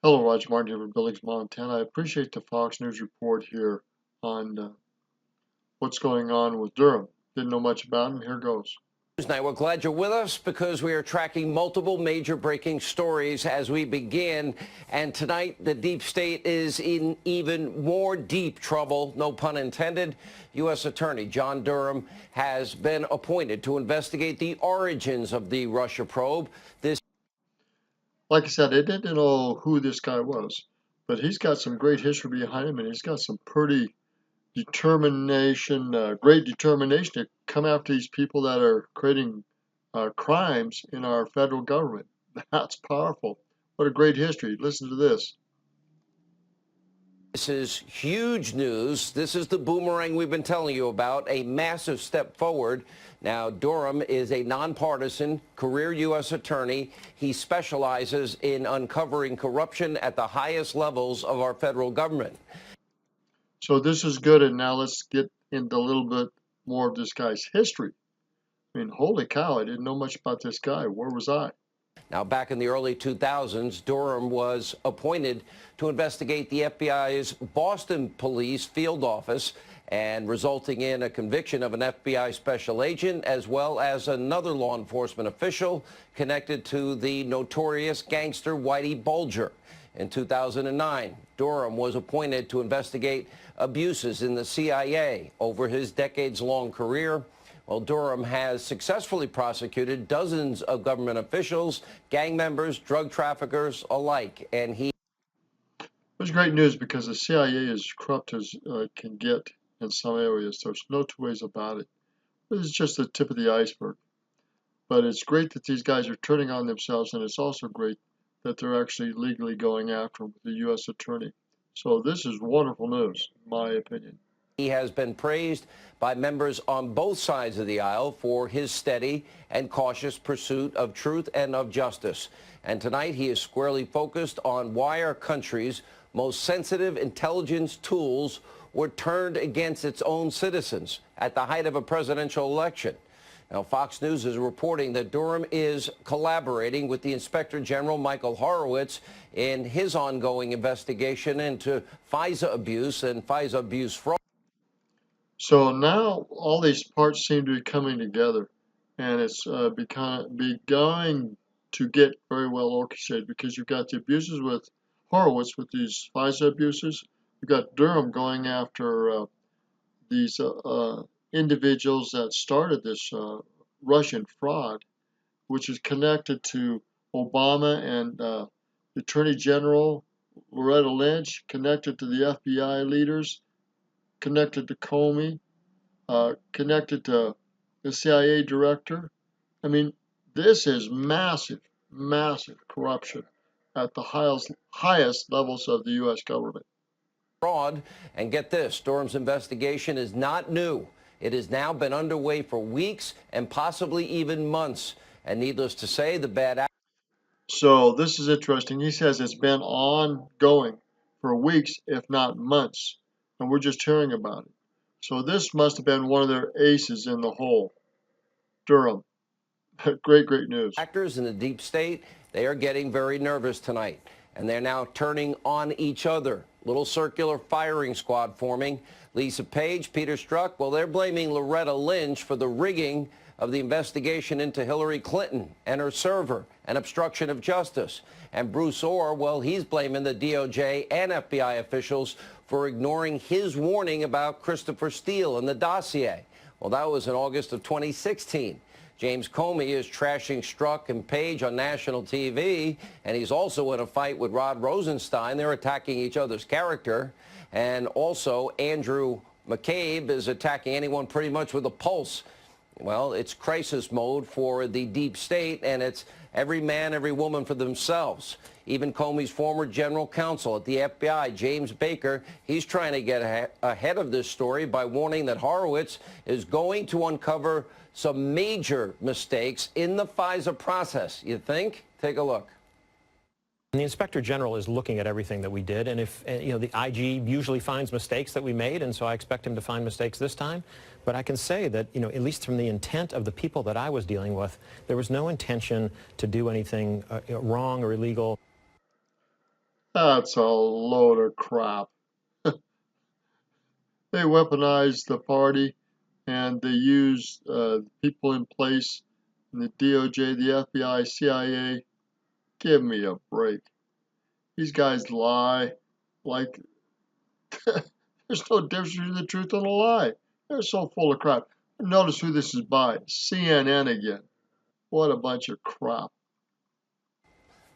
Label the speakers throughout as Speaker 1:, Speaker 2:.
Speaker 1: Hello, Roger Martin here from Billings, Montana. I appreciate the Fox News report here on what's going on with Durham. Didn't know much about him. Here goes.
Speaker 2: Tonight, we're glad you're with us because we are tracking multiple major breaking stories as we begin. And tonight, the deep state is in even more deep trouble, no pun intended. U.S. Attorney John Durham has been appointed to investigate the origins of the Russia probe.
Speaker 1: Like I said, I didn't know who this guy was, but he's got some great history behind him, and he's got some pretty great determination to come after these people that are creating crimes in our federal government. That's powerful. What a great history. Listen to this.
Speaker 2: This is huge news. This is the boomerang we've been telling you about, a massive step forward. Now, Durham is a nonpartisan career U.S. attorney. He specializes in uncovering corruption at the highest levels of our federal government.
Speaker 1: So this is good, and now let's get into a little bit more of this guy's history. I mean, holy cow, I didn't know much about this guy. Where was I?
Speaker 2: Now, back in the early 2000s, Durham was appointed to investigate the FBI's Boston Police Field Office, and resulting in a conviction of an FBI special agent as well as another law enforcement official connected to the notorious gangster Whitey Bulger. In 2009, Durham was appointed to investigate abuses in the CIA. Over his decades-long career, well, Durham has successfully prosecuted dozens of government officials, gang members, drug traffickers alike, and he...
Speaker 1: It was great news because the CIA is corrupt as can get in some areas. There's no two ways about it. This is just the tip of the iceberg. But it's great that these guys are turning on themselves, and it's also great that they're actually legally going after him with the U.S. attorney. So this is wonderful news, in my opinion.
Speaker 2: He has been praised by members on both sides of the aisle for his steady and cautious pursuit of truth and of justice. And tonight he is squarely focused on why our country's most sensitive intelligence tools were turned against its own citizens at the height of a presidential election. Now, Fox News is reporting that Durham is collaborating with the Inspector General Michael Horowitz in his ongoing investigation into FISA abuse and FISA abuse fraud.
Speaker 1: So now all these parts seem to be coming together, and it's beginning to get very well orchestrated because you've got the abuses with Horowitz with these FISA abuses. You've got Durham going after these individuals that started this Russian fraud, which is connected to Obama and the Attorney General Loretta Lynch, connected to the FBI leaders, connected to Comey, connected to the CIA director. I mean, this is massive, massive corruption at the highest levels of the U.S. government.
Speaker 2: Fraud, and get this, Durham's investigation is not new. It has now been underway for weeks and possibly even months. And needless to say, the bad actors.
Speaker 1: So this is interesting. He says it's been ongoing for weeks, if not months, and we're just hearing about it. So this must have been one of their aces in the hole. Durham. Great, great news.
Speaker 2: Actors in the deep state, they are getting very nervous tonight, and they're now turning on each other. Little circular firing squad forming. Lisa Page, Peter Strzok, well, they're blaming Loretta Lynch for the rigging of the investigation into Hillary Clinton and her server and obstruction of justice. And Bruce Orr, well, he's blaming the DOJ and FBI officials for ignoring his warning about Christopher Steele and the dossier. Well, that was in August of 2016. James Comey is trashing Strzok and Page on national TV, and he's also in a fight with Rod Rosenstein. They're attacking each other's character. And also, Andrew McCabe is attacking anyone pretty much with a pulse. Well, it's crisis mode for the deep state, and it's every man, every woman for themselves. Even Comey's former general counsel at the FBI, James Baker, he's trying to get ahead of this story by warning that Horowitz is going to uncover some major mistakes in the FISA process. You think? Take a look.
Speaker 3: And the Inspector General is looking at everything that we did, and if the IG usually finds mistakes that we made, and so I expect him to find mistakes this time. But I can say that, at least from the intent of the people that I was dealing with, there was no intention to do anything wrong or illegal.
Speaker 1: That's a load of crap. They weaponize the party and they use people in place in the DOJ, the FBI, CIA. Give me a break. These guys lie like there's no difference between the truth and a lie. They're so full of crap. Notice who this is by. CNN again. What a bunch of crap.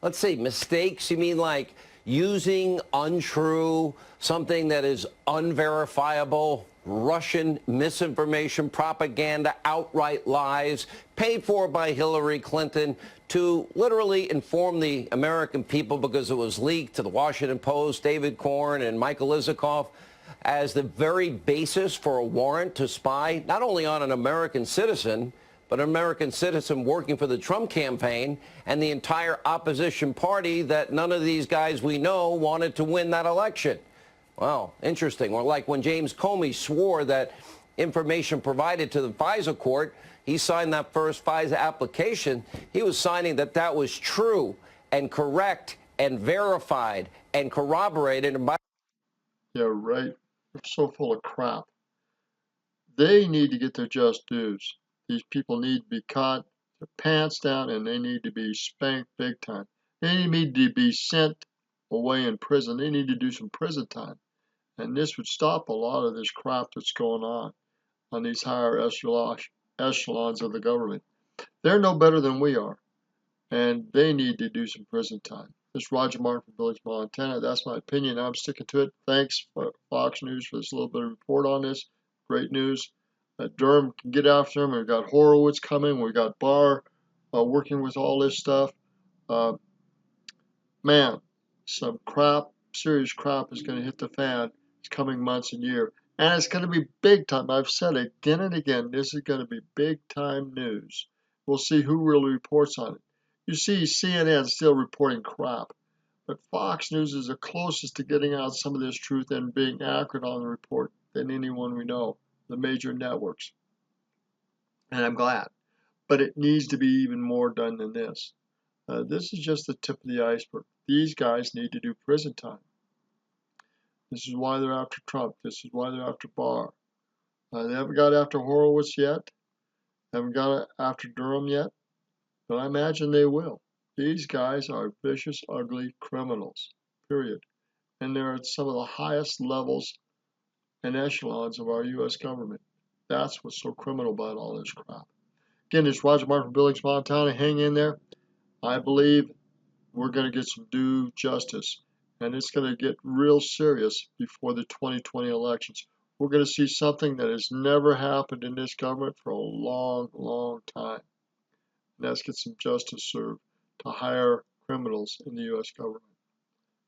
Speaker 2: Let's see, mistakes, you mean like using untrue, something that is unverifiable, Russian misinformation, propaganda, outright lies, paid for by Hillary Clinton to literally inform the American people because it was leaked to the Washington Post, David Corn and Michael Isikoff as the very basis for a warrant to spy not only on an American citizen, but an American citizen working for the Trump campaign and the entire opposition party that none of these guys we know wanted to win that election. Well, interesting. Or like when James Comey swore that information provided to the FISA court, he signed that first FISA application. He was signing that that was true and correct and verified and corroborated. And by
Speaker 1: Yeah, right. They're so full of crap. They need to get their just dues. These people need to be caught, their pants down, and they need to be spanked big time. They need to be sent away in prison. They need to do some prison time. And this would stop a lot of this crap that's going on these higher echelons of the government. They're no better than we are, and they need to do some prison time. This is Roger Martin from Village, Montana. That's my opinion. I'm sticking to it. Thanks, Fox News, for this little bit of report on this. Great news. Durham can get after him. We've got Horowitz coming. We've got Barr working with all this stuff. Uh, man, some crap, serious crap is going to hit the fan. It's coming months and years. And it's going to be big time. I've said it again and again. This is going to be big time news. We'll see who really reports on it. You see CNN still reporting crap. But Fox News is the closest to getting out some of this truth and being accurate on the report than anyone we know, the major networks. And I'm glad. But it needs to be even more done than this. This is just the tip of the iceberg. These guys need to do prison time. This is why they're after Trump. This is why they're after Barr. They haven't got after Horowitz yet. Haven't got after Durham yet. But I imagine they will. These guys are vicious, ugly criminals. Period. And they're at some of the highest levels and echelons of our U.S. government. That's what's so criminal about all this crap. Again, it's Roger Martin from Billings, Montana. Hang in there. I believe we're going to get some due justice, and it's going to get real serious before the 2020 elections. We're going to see something that has never happened in this government for a long, long time. And that's get some justice served to higher criminals in the U.S. government.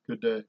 Speaker 1: Good day.